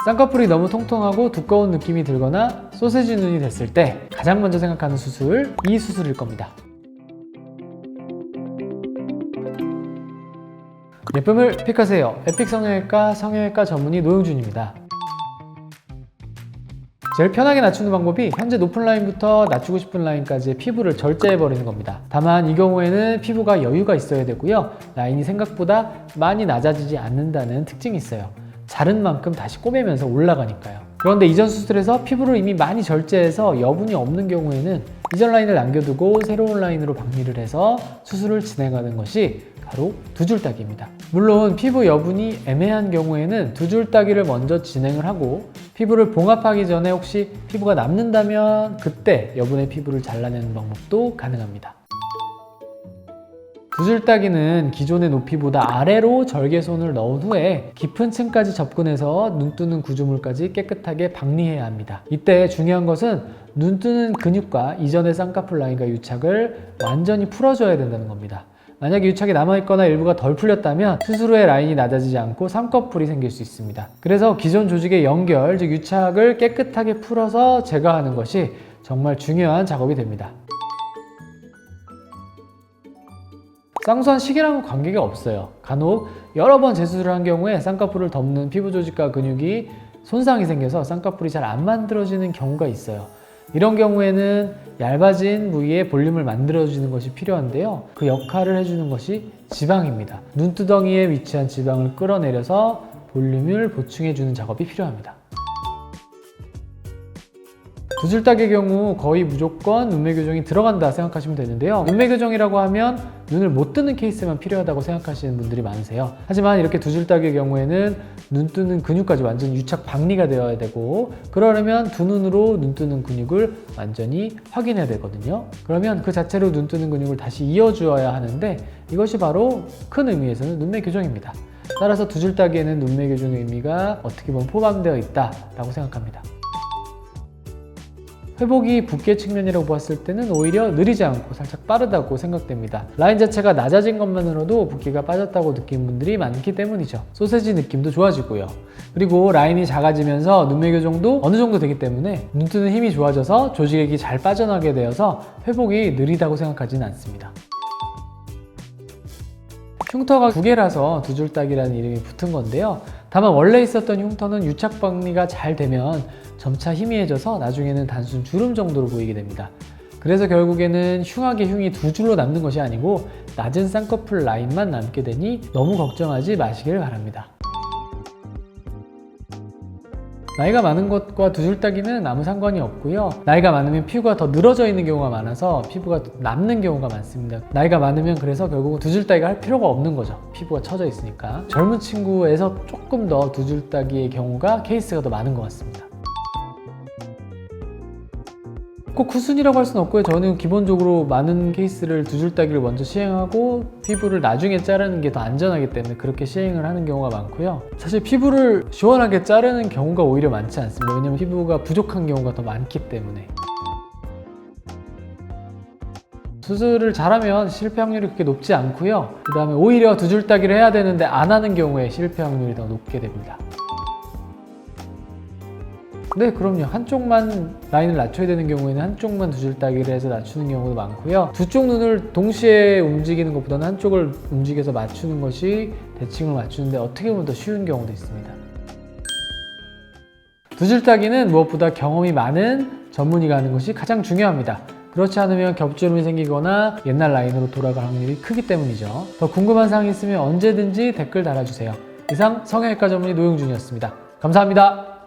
쌍꺼풀이 너무 통통하고 두꺼운 느낌이 들거나 소세지 눈이 됐을 때 가장 먼저 생각하는 수술, 이 수술일 겁니다. 예쁨을 픽하세요. 에픽 성형외과 성형외과 전문의 노영준입니다. 제일 편하게 낮추는 방법이 현재 높은 라인부터 낮추고 싶은 라인까지의 피부를 절제해버리는 겁니다. 다만 이 경우에는 피부가 여유가 있어야 되고요. 라인이 생각보다 많이 낮아지지 않는다는 특징이 있어요. 자른 만큼 다시 꼬매면서 올라가니까요. 그런데 이전 수술에서 피부를 이미 많이 절제해서 여분이 없는 경우에는 이전 라인을 남겨두고 새로운 라인으로 박리를 해서 수술을 진행하는 것이 바로 두 줄 따기입니다. 물론 피부 여분이 애매한 경우에는 두 줄 따기를 먼저 진행을 하고 피부를 봉합하기 전에 혹시 피부가 남는다면 그때 여분의 피부를 잘라내는 방법도 가능합니다. 두 줄 따기는 기존의 높이보다 아래로 절개손을 넣은 후에 깊은 층까지 접근해서 눈뜨는 구조물까지 깨끗하게 박리해야 합니다. 이때 중요한 것은 눈뜨는 근육과 이전의 쌍꺼풀 라인과 유착을 완전히 풀어줘야 된다는 겁니다. 만약에 유착이 남아있거나 일부가 덜 풀렸다면 수술 후에 라인이 낮아지지 않고 쌍꺼풀이 생길 수 있습니다. 그래서 기존 조직의 연결, 즉 유착을 깨끗하게 풀어서 제거하는 것이 정말 중요한 작업이 됩니다. 쌍수한 시기랑은 관계가 없어요. 간혹 여러 번 재수술을 한 경우에 쌍꺼풀을 덮는 피부 조직과 근육이 손상이 생겨서 쌍꺼풀이 잘 안 만들어지는 경우가 있어요. 이런 경우에는 얇아진 부위에 볼륨을 만들어주는 것이 필요한데요. 그 역할을 해주는 것이 지방입니다. 눈두덩이에 위치한 지방을 끌어내려서 볼륨을 보충해주는 작업이 필요합니다. 두 줄 따기의 경우 거의 무조건 눈매 교정이 들어간다 생각하시면 되는데요. 눈매 교정이라고 하면 눈을 못 뜨는 케이스만 필요하다고 생각하시는 분들이 많으세요. 하지만 이렇게 두 줄 따기의 경우에는 눈 뜨는 근육까지 완전히 유착 박리가 되어야 되고, 그러려면 두 눈으로 눈 뜨는 근육을 완전히 확인해야 되거든요. 그러면 그 자체로 눈 뜨는 근육을 다시 이어주어야 하는데, 이것이 바로 큰 의미에서는 눈매 교정입니다. 따라서 두 줄 따기에는 눈매 교정의 의미가 어떻게 보면 포함되어 있다라고 생각합니다. 회복이 붓기 측면이라고 보았을 때는 오히려 느리지 않고 살짝 빠르다고 생각됩니다. 라인 자체가 낮아진 것만으로도 붓기가 빠졌다고 느끼는 분들이 많기 때문이죠. 소세지 느낌도 좋아지고요. 그리고 라인이 작아지면서 눈매 교정도 어느 정도 되기 때문에 눈 뜨는 힘이 좋아져서 조직액이 잘 빠져나게 되어서 회복이 느리다고 생각하지는 않습니다. 흉터가 두 개라서 두 줄 따기라는 이름이 붙은 건데요. 다만 원래 있었던 흉터는 유착 박리가 잘 되면 점차 희미해져서 나중에는 단순 주름 정도로 보이게 됩니다. 그래서 결국에는 흉하게 흉이 두 줄로 남는 것이 아니고 낮은 쌍꺼풀 라인만 남게 되니 너무 걱정하지 마시길 바랍니다. 나이가 많은 것과 두 줄 따기는 아무 상관이 없고요. 나이가 많으면 피부가 더 늘어져 있는 경우가 많아서 피부가 남는 경우가 많습니다. 나이가 많으면 그래서 결국은 두 줄 따기가 할 필요가 없는 거죠. 피부가 처져 있으니까. 젊은 친구에서 조금 더 두 줄 따기의 경우가 케이스가 더 많은 것 같습니다. 꼭 후순위라고 할 수는 없고요. 저는 기본적으로 많은 케이스를 두 줄 따기를 먼저 시행하고 피부를 나중에 자르는 게 더 안전하기 때문에 그렇게 시행을 하는 경우가 많고요. 사실 피부를 시원하게 자르는 경우가 오히려 많지 않습니다. 왜냐면 피부가 부족한 경우가 더 많기 때문에. 수술을 잘하면 실패 확률이 그렇게 높지 않고요. 그 다음에 오히려 두 줄 따기를 해야 되는데 안 하는 경우에 실패 확률이 더 높게 됩니다. 네, 그럼요. 한쪽만 라인을 낮춰야 되는 경우에는 한쪽만 두 줄 따기를 해서 낮추는 경우도 많고요. 두 쪽 눈을 동시에 움직이는 것보다는 한쪽을 움직여서 맞추는 것이 대칭을 맞추는데 어떻게 보면 더 쉬운 경우도 있습니다. 두 줄 따기는 무엇보다 경험이 많은 전문의가 하는 것이 가장 중요합니다. 그렇지 않으면 겹주름이 생기거나 옛날 라인으로 돌아갈 확률이 크기 때문이죠. 더 궁금한 사항이 있으면 언제든지 댓글 달아주세요. 이상 성형외과 전문의 노영준이었습니다. 감사합니다.